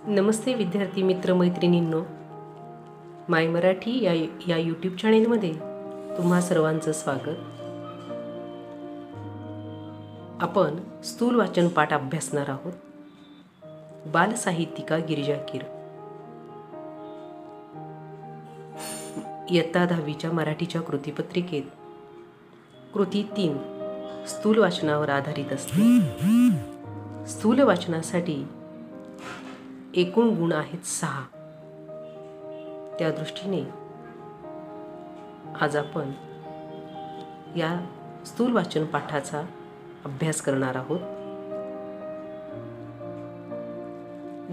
नमस्ते विद्यार्थी मित्र मैत्रिणींनो, माय मराठी या यूट्यूब चॅनेलमध्ये तुम्हा सर्वांचं स्वागत. आपण स्थूल वाचन पाठ अभ्यासणार आहोत. बालसाहित्यिका गिरिजा कीर, इयत्ता 10वीच्या मराठीच्या कृतीपत्रिकेत कृती 3 स्थूल वाचनावर आधारित असते. स्थूल वाचनासाठी एकूण गुण आहेत 6. त्या दृष्टीने आज आपण या स्थूल वाचन पाठाचा अभ्यास करणार आहोत.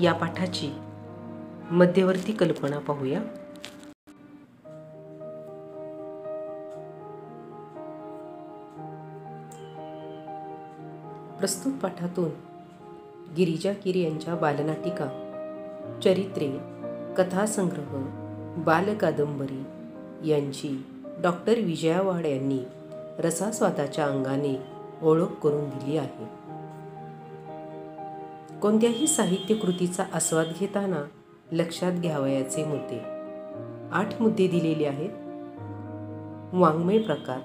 या पाठाची मध्यवर्ती कल्पना पाहूया. प्रस्तुत पाठातून गिरिजा कीर यांच्या बालनाटिका, चरित्रे, कथासंग्रह, बालकादंबरी यांची डॉक्टर विजया वाड यांनी रसास्वादाच्या अंगाने ओळख करून दिली आहे. कोणत्याही साहित्य कृतीचा आस्वाद घेताना लक्षात घ्यावयाचे मुद्दे 8 मुद्दे दिलेले आहेत. वाङ्मय प्रकार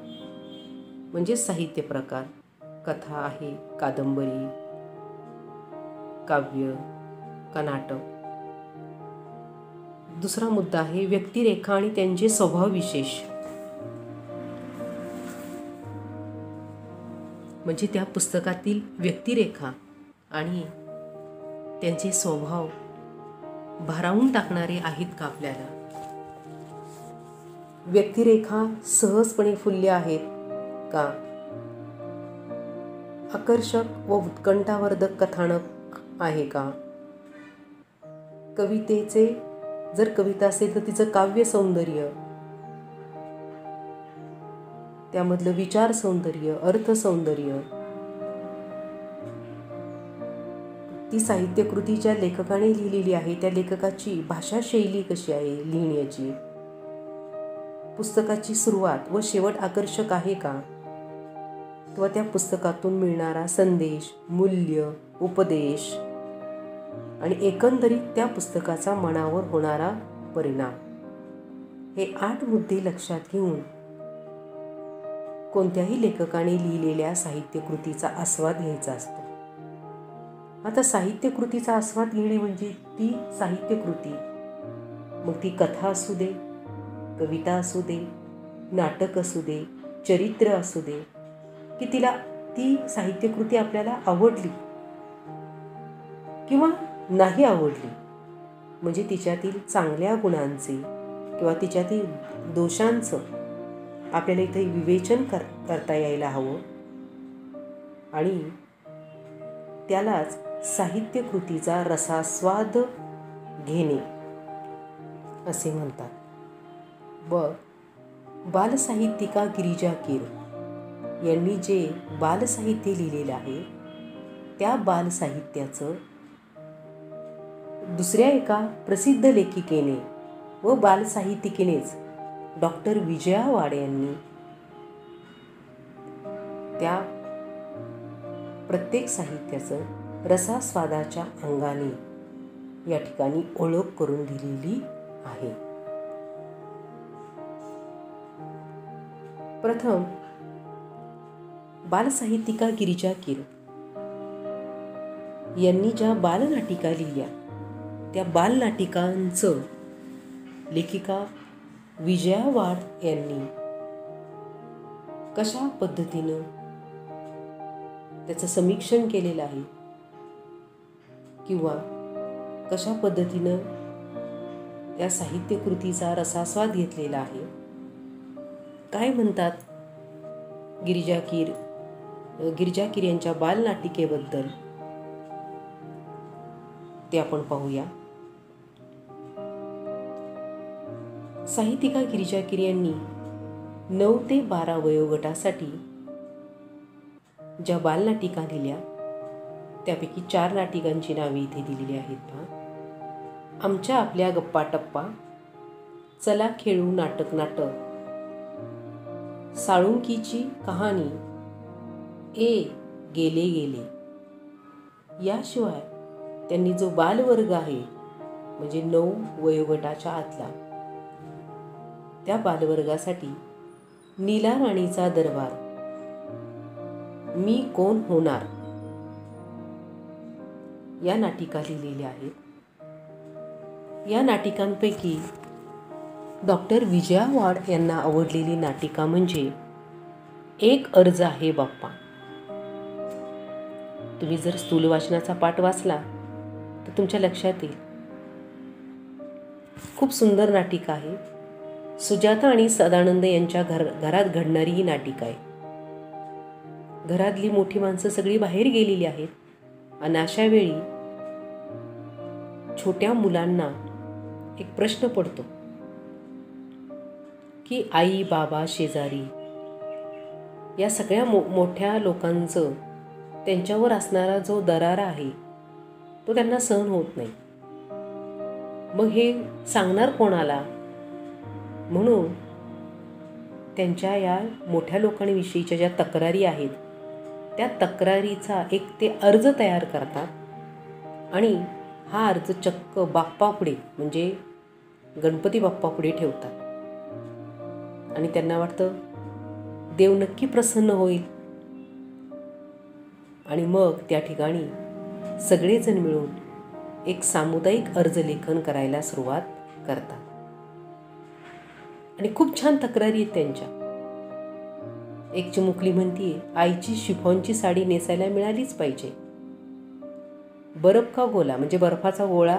म्हणजे साहित्य प्रकार, कथा आहे, कादंबरी, काव्य का नाटक. दुसरा मुद्दा आहे व्यक्तिरेखा आणि त्यांचे स्वभाव विशेष, म्हणजे त्या पुस्तकातील व्यक्तिरेखा आणि त्यांचे स्वभाव भारावून टाकणारे आहेत का आपल्याला. व्यक्तिरेखा सहजपणे फुलल्या आहेत का, आकर्षक व उत्कंठावर्धक कथानक आहे का, कवितेचे जर कविता असेल तर तिचं काव्य सौंदर्य, त्यामधलं विचार सौंदर्य, अर्थ सौंदर्य, ती साहित्यकृती ज्या लेखकाने लिहिलेली आहे त्या लेखकाची भाषा शैली कशी आहे लिहिण्याची, पुस्तकाची सुरुवात व शेवट आकर्षक आहे का, किंवा त्या पुस्तकातून मिळणारा संदेश, मूल्य, उपदेश आणि एकंदरीत त्या पुस्तकाचा मनावर होणारा परिणाम, हे 8 मुद्दे लक्षात घेऊन कोणत्याही लेखकाने लिहिलेल्या साहित्यकृतीचा आस्वाद घ्यायचा असतो. आता साहित्यकृतीचा आस्वाद घेणे म्हणजे ती साहित्यकृती, मग ती कथा असू दे, कविता असू दे, नाटक असू दे, चरित्र असू दे, की तिला ती साहित्यकृती आपल्याला आवडली किंवा नाही आवडली, म्हणजे तिच्यातील चांगल्या गुणांचे किंवा तिच्यातील दोषांचं आपल्याला इथे विवेचन करता यायला हवं आणि त्यालाच साहित्यकृतीचा रसास्वाद घेणे असे म्हणतात. बालसाहित्यिका गिरिजा कीर यांनी जे बालसाहित्य लिहिलेलं आहे त्या बालसाहित्याचं दुसऱ्या एका प्रसिद्ध लेखिकेने व बालसाहित्यिकेनेच डॉक्टर विजया वाड यांनी त्या प्रत्येक साहित्याचं रसास्वादाच्या अंगाने या ठिकाणी ओळख करून दिलेली आहे. प्रथम बालसाहित्यिका गिरिजा कीर यांनी ज्या बालनाटिका लिहिल्या त्या बालनाटिकांचं लेखिका विजया वाड यांनी कशा पद्धतीनं त्याचं समीक्षण केलेलं आहे किंवा कशा पद्धतीनं त्या साहित्यकृतीचा रसास्वाद घेतलेला आहे, काय म्हणतात गिरिजा कीर यांच्या बालनाटिकेबद्दल ते आपण पाहूया. साहित्यिका गिरिजा कीर यांनी 9 ते 12 वयोगटासाठी ज्या बालनाटिका लिहिल्या त्यापैकी 4 नाटिकांची नावे इथे दिलेली आहेत. आमच्या आपल्या गप्पा टप्पा, चला खेळू नाटक नाटक, साळुंकीची कहाणी, ए गेले गेले, याशिवाय त्यांनी जो बालवर्ग आहे म्हणजे 9 वयोगटाच्या आतला, त्या बालवर्गासाठी नीला राणीचा दरबार, मी कोण होणार या नाटिका लिहिलेल्या आहेत. या नाटिकांपैकी डॉक्टर विजया वाड यांना आवडलेली नाटिका म्हणजे एक अर्ज आहे बाप्पा. तुम्ही जर स्थूल वाचनाचा पाठ वाचला तर तुमच्या लक्षात येईल. खूप सुंदर नाटिका आहे. सुजाता आणि सदानंद यांच्या घरात घडणारी ही नाटिका आहे. घरातली मोठी माणसं सगळी बाहेर गेलेली आहेत आणि अशा वेळी छोट्या मुलांना एक प्रश्न पडतो की आई बाबा शेजारी या सगळ्या मोठ्या लोकांचं त्यांच्यावर असणारा जो दरारा आहे तो त्यांना सहन होत नाही. मग हे सांगणार कोणाला, म्हणून त्यांच्या या मोठ्या लोकांविषयीच्या ज्या तक्रारी आहेत त्या तक्रारीचा एक ते अर्ज तयार करतात आणि हा अर्ज चक्क बाप्पापुढे म्हणजे गणपती बाप्पापुढे ठेवतात. आणि त्यांना वाटतं देव नक्की प्रसन्न होईल. आणि मग त्या ठिकाणी सगळेजण मिळून एक सामुदायिक अर्जलेखन करायला सुरुवात करतात. आणि खूप छान तक्रारी आहेत त्यांच्या. एक चिमुकली म्हणतीये आईची शिफॉनची साडी नेसायला मिळालीच पाहिजे. बर्फ का गोला म्हणजे बर्फाचा गोळा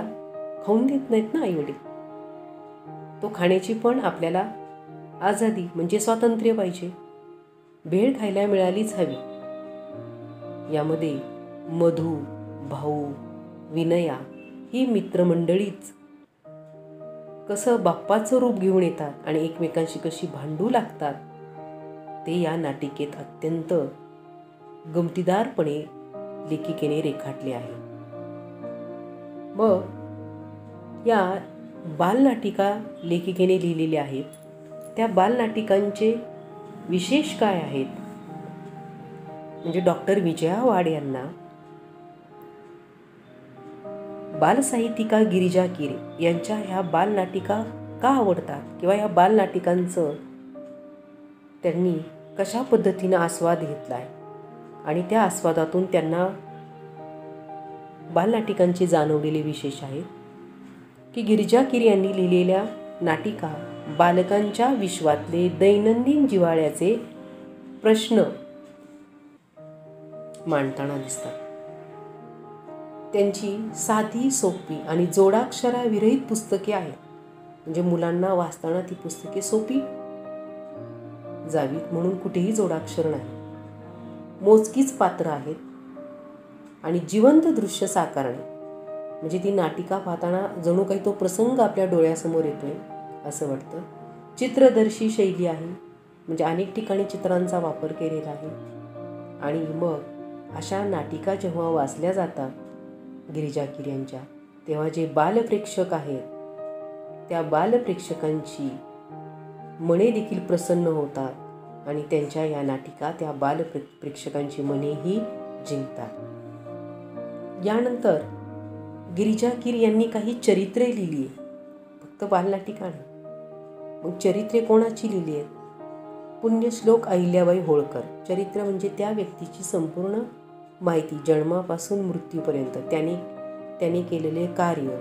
खाऊन देत नाहीत ना आईवडील. तो खाण्याची पण आपल्याला आझादी म्हणजे स्वातंत्र्य पाहिजे. भेळ खायला मिळालीच हवी. यामध्ये मधू, भाऊ, विनया ही मित्रमंडळीच कसं बाप्पाचं रूप घेऊन येतात आणि एकमेकांशी कशी भांडू लागतात ते या नाटिकेत अत्यंत गमतीदारपणे लेखिकेने रेखाटले आहे. मग या बालनाटिका लेखिकेने लिहिलेल्या आहेत. त्या बालनाटिकांचे विशेष काय आहेत म्हणजे डॉक्टर विजया वाड यांना बालसाहित्यिका गिरिजा किरे यांच्या ह्या बालनाटिका का आवडतात किंवा या बालनाटिकांचं त्यांनी कशा पद्धतीनं आस्वाद घेतला आहे आणि त्या आस्वादातून त्यांना बालनाटिकांचे जाणवलेले विशेष आहेत की गिरिजा किरे यांनी लिहिलेल्या नाटिका बालकांच्या विश्वातले दैनंदिन जिव्हाळ्याचे प्रश्न मांडताना दिसतात. त्यांची साधी सोपी आणि जोडाक्षराविरहित पुस्तके आहेत. म्हणजे मुलांना वाचताना ती पुस्तके सोपी जावीत म्हणून कुठेही जोडाक्षर नाही. मोजकीच पात्र आहेत आणि जिवंत दृश्य साकारणे म्हणजे ती नाटिका पाहताना जणू काही तो प्रसंग आपल्या डोळ्यासमोर येतोय असं वाटतं. चित्रदर्शी शैली आहे म्हणजे अनेक ठिकाणी चित्रांचा वापर केलेला आहे. आणि मग अशा नाटिका जेव्हा वाचल्या जातात गिरिजा किरे यांच्या, तेव्हा जे बालप्रेक्षक आहेत त्या बालप्रेक्षकांची मने देखील प्रसन्न होतात आणि त्यांच्या या नाटिका त्या बालप्रेक्षकांची मनेही जिंकतात. यानंतर गिरिजा किरे यांनी काही चरित्रे लिहिली आहेत, फक्त बालनाटिका नाही. मग चरित्रे कोणाची लिहिली आहेत? पुण्यश्लोक अहिल्याबाई होळकर. चरित्र म्हणजे त्या व्यक्तीची संपूर्ण माहिती जन्मापासून मृत्यूपर्यंत त्याने केलेले कार्य.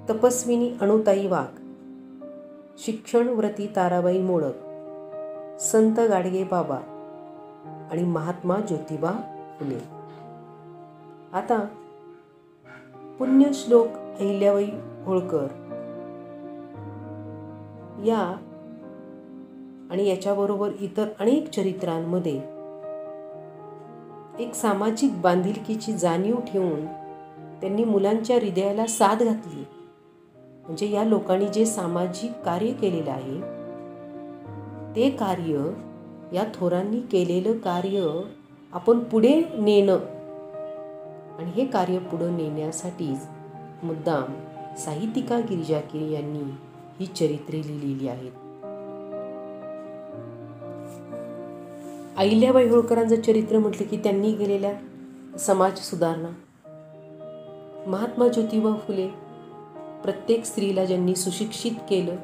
तपस्विनी अणुताई वाघ, शिक्षणव्रती ताराबाई मोडक, संत गाडगे बाबा आणि महात्मा ज्योतिबा फुले. आता पुण्यश्लोक अहिल्याबाई होळकर या आणि याच्याबरोबर इतर अनेक चरित्रांमध्ये एक सामाजिक बांधिलकीची जाणीव ठेवून त्यांनी मुलांच्या हृदयाला साथ घातली. म्हणजे या लोकांनी जे सामाजिक कार्य केलेलं आहे ते कार्य, या थोरांनी केलेलं कार्य आपण पुढे नेणं आणि हे कार्य पुढे नेण्यासाठीच मुद्दाम साहित्यिका गिरिजा किरे यांनी ही चरित्रे लिहिलेली आहेत. अहिल्याबाई होळकरांचं चरित्र म्हटलं की त्यांनी केलेल्या समाज सुधारणा, महात्मा ज्योतिबा फुले, प्रत्येक स्त्रीला ज्यांनी सुशिक्षित केलं,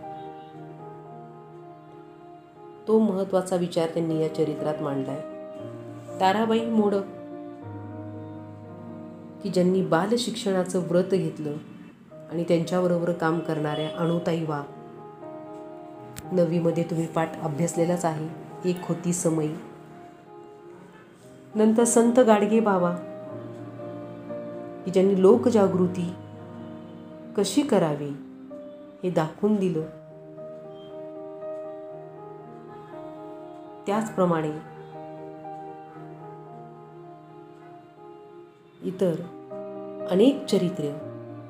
तो महत्त्वाचा विचार त्यांनी या चरित्रात मांडलाय. ताराबाई मोडक, की ज्यांनी बाल शिक्षणाचं व्रत घेतलं आणि त्यांच्याबरोबर काम करणाऱ्या अणुताई वाघ. 9वीमध्ये तुम्ही पाठ अभ्यासलेलाच आहे, एक होती समई. नंतर संत गाडगे बाबा, की ज्यांनी लोकजागृती कशी करावी हे दाखवून दिलं. त्याचप्रमाणे इतर अनेक चरित्रे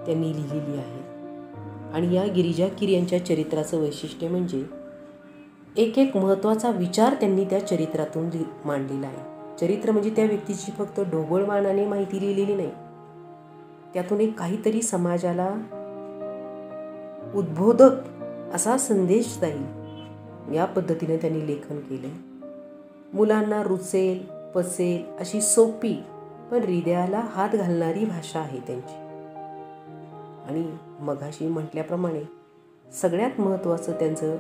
त्यांनी लिहिलेली आहेत. आणि या गिरिजा कीर यांच्या चरित्राचं वैशिष्ट्य म्हणजे एक महत्त्वाचा विचार त्यांनी त्या चरित्रातून मांडलेला आहे. चरित्र म्हणजे त्या व्यक्तीची फक्त ढोबळमानाने माहिती लिहिलेली नाही, त्यातून एक काहीतरी समाजाला उद्बोधक असा संदेश जाईल या पद्धतीने त्यांनी लेखन केले. मुलांना रुचेल पचेल अशी सोपी पण हृदयाला हात घालणारी भाषा आहे त्यांची. आणि मगाशी म्हटल्याप्रमाणे सगळ्यात महत्त्वाचं त्यांचं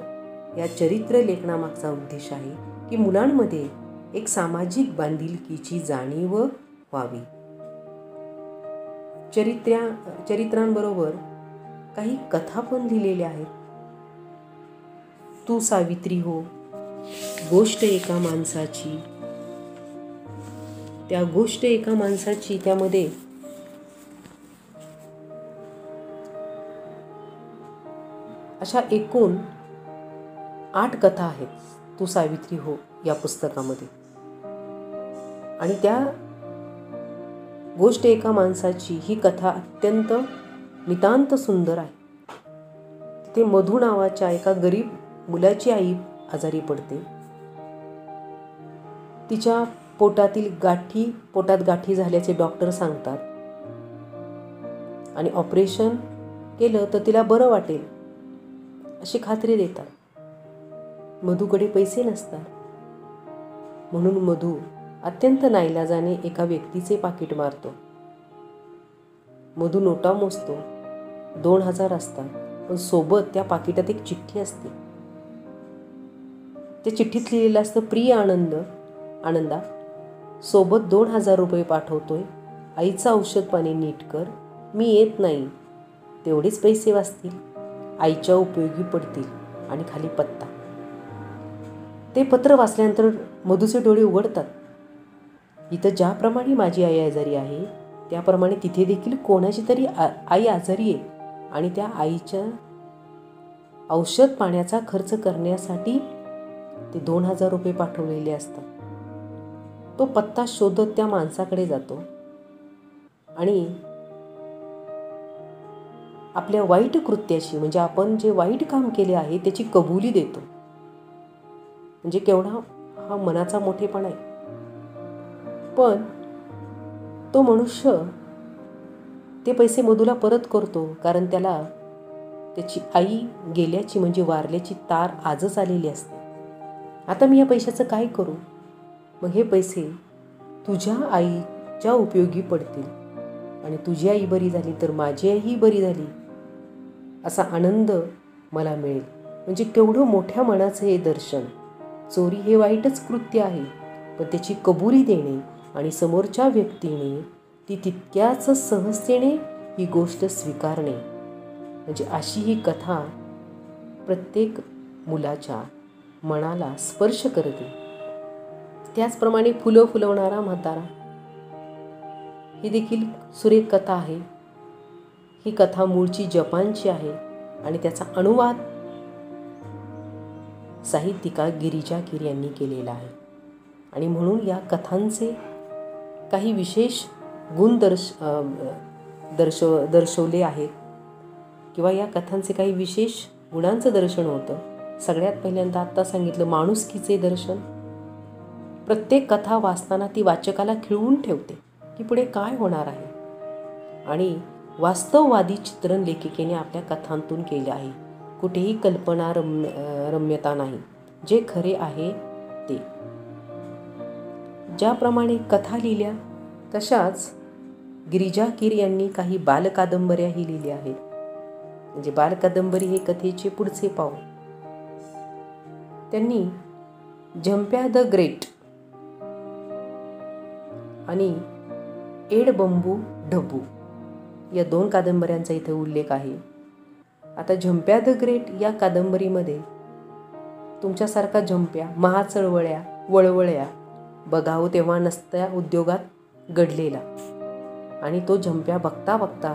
या चरित्र लेखनामागचा उद्देश आहे की मुलांमध्ये एक सामाजिक बांधिलकीची जाणीव व्हावी. चरित्रांबरोबर काही कथा पण लिहिलेल्या आहेत. तू सावित्री हो, गोष्ट एका माणसाची. त्या गोष्ट एका माणसाची, त्यामध्ये अशा एकूण 8 कथा आहेत तू सावित्री हो या पुस्तकामध्ये. आणि त्या गोष्ट एका माणसाची ही कथा अत्यंत नितांत सुंदर आहे. तिथे मधू नावाच्या एका गरीब मुलाची आई आजारी पडते. तिच्या पोटात गाठी झाल्याचे डॉक्टर सांगतात आणि ऑपरेशन केलं तर तिला बरं वाटेल अशी खात्री देतात. मधूकडे पैसे नसतात, म्हणून मधू अत्यंत नाईलाजाने एका व्यक्तीचे पाकीट मारतो. मधू नोटा मोजतो, 2000 असतात, पण सोबत त्या पाकिटात एक चिठ्ठी असते. त्या चिठ्ठीत लिहिलेलं असतं, प्रिय आनंदा, सोबत 2000 रुपये पाठवतोय. आईचं औषध पाणी नीट कर. मी येत नाही, तेवढेच पैसे वाचतील, आईच्या उपयोगी पडतील. आणि खाली पत्ता. ते पत्र वाचल्यानंतर मधूचे डोळे उघडतात. इथं ज्याप्रमाणे माझी आई आजारी आहे त्याप्रमाणे तिथे देखील कोणाची तरी आई आजारी आहे आणि त्या आईच्या औषध पाण्याचा खर्च करण्यासाठी ते 2000 रुपये पाठवलेले असतात. तो पत्ता शोधत त्या माणसाकडे जातो आणि आपल्या वाईट कृत्याशी, म्हणजे आपण जे वाईट काम केले आहे त्याची कबुली देतो. म्हणजे केवढा हा मनाचा मोठेपणा आहे. पण तो मनुष्य ते पैसे मधूला परत करतो, कारण त्याला त्याची आई गेल्याची म्हणजे वारल्याची तार आजच आलेली असते. आता मी या पैशाचं काय करू? मग हे पैसे तुझ्या आईच्या उपयोगी पडतील आणि तुझी आई बरी झाली तर माझी आईही बरी झाली असा आनंद मला मिळेल. म्हणजे केवढं मोठ्या मनाचं हे दर्शन. चोरी हे वाईटच कृत्य आहे, पण त्याची कबुली देणे आणि समोरच्या व्यक्तीने ती तितक्याच सहजतेने ही गोष्ट स्वीकारणे, म्हणजे अशी ही कथा प्रत्येक मुलाच्या मनाला स्पर्श करते. त्याचप्रमाणे फुलं फुलवणारा म्हातारा ही देखील सुरेख कथा आहे. ही कथा मूळची जपानची आहे आणि त्याचा अनुवाद साहित्यिका गिरिजा कीर यांनी केलेला आहे. आणि म्हणून या कथांचे काही विशेष गुण दर्शवले आहेत किंवा या कथांचे काही विशेष गुणांचं दर्शन होतं. सगळ्यात पहिल्यांदा आत्ता सांगितलं माणुसकीचे दर्शन. प्रत्येक कथा वाचताना ती वाचकाला खिळवून ठेवते की पुढे काय होणार आहे. आणि वास्तववादी चित्रण लेखिकेने आपल्या कथांतून केले आहे. कुठेही कल्पना रम्यता नाही, जे खरे आहे ते. ज्याप्रमाणे कथा लिहिल्या तशाच गिरिजा कीर यांनी काही बालकादंबऱ्याही लिहिल्या आहेत. म्हणजे बालकादंबरी हे कथेचे पुढचे पाऊल. त्यांनी झंप्या द ग्रेट आणि एडबंबू ढबू या 2 कादंबऱ्यांचा इथे उल्लेख आहे. आता झंप्या द ग्रेट या कादंबरीमध्ये तुमच्यासारखा झंप्या महाचळवळ्या वळवळ्या बघावं तेव्हा नसत्या उद्योगात घडलेला आणि तो झंप्या बघता बघता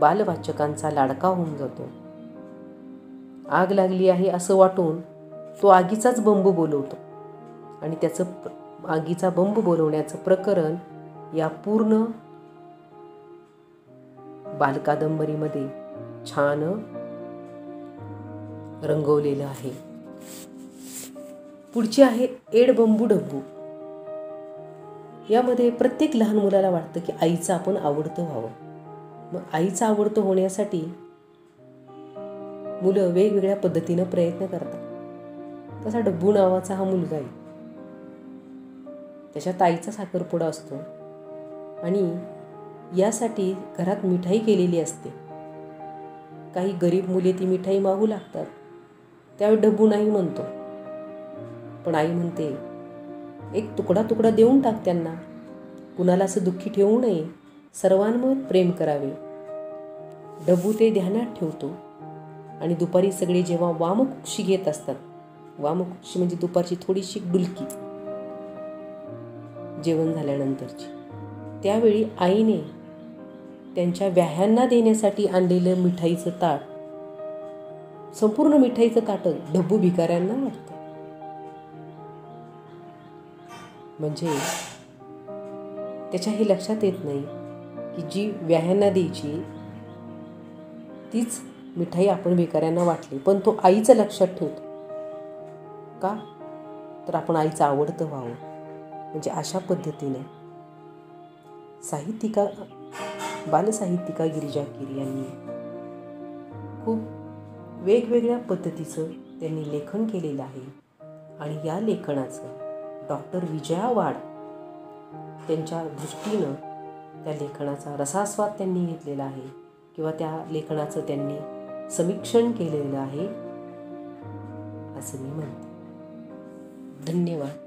बालवाचकांचा लाडका होऊन जातो. आग लागली आहे असं वाटून तो आगीचाच बंब बोलवतो आणि त्याचं आगीचा बंब बोलवण्याचं प्रकरण या पूर्ण बालकादंबरीमध्ये छान रंगवलेलं आहे. पुढची आहे एडबंबू ढब्बू. यामध्ये प्रत्येक लहान मुलाला वाटतं की आईचं आपण आवडतं व्हावं. मग आईचं आवडतं होण्यासाठी मुलं वेगवेगळ्या पद्धतीनं प्रयत्न करतात. तसा डब्बू नावाचा हा मुलगा आहे. त्याच्यात आईचा साखरपुडा असतो आणि यासाठी घरात मिठाई केलेली असते. काही गरीब मुले ती मिठाई मागू लागतात. त्यावेळी डब्बू नाही म्हणतो, पण आई म्हणते एक तुकडा तुकडा देऊन टाक त्यांना, कुणाला असं दुःखी ठेवू नये, सर्वांवर प्रेम करावे. डब्बू ते ध्यानात ठेवतो आणि दुपारी सगळे जेव्हा वामकुक्षी घेत असतात, वामकुक्षी म्हणजे दुपारची थोडीशी डुलकी जेवण झाल्यानंतरची, त्यावेळी आईने त्यांच्या व्याह्यांना देण्यासाठी आणलेलं मिठाईचं ताट, संपूर्ण मिठाईचं ताट डब्बू भिकाऱ्यांना वाटतं. म्हणजे त्याच्या हे लक्षात येत नाही की जी व्याह्यांना द्यायची तीच मिठाई आपण भिकाऱ्यांना वाटली, पण तो आईचं लक्षात ठेवतो. का तर आपण आईचं आवडतं व्हावं. म्हणजे अशा पद्धतीने बालसाहित्यिका गिरिजा कीर यांनी खूप वेगवेगळ्या पद्धतीचं त्यांनी लेखन केलेलं आहे आणि या लेखनाचं डॉक्टर विजया वाड त्यांच्या दृष्टीनं त्या लेखनाचा रसास्वाद त्यांनी घेतलेला आहे किंवा त्या लेखनाचं त्यांनी समीक्षण केलेलं आहे असं मी म्हणते. धन्यवाद.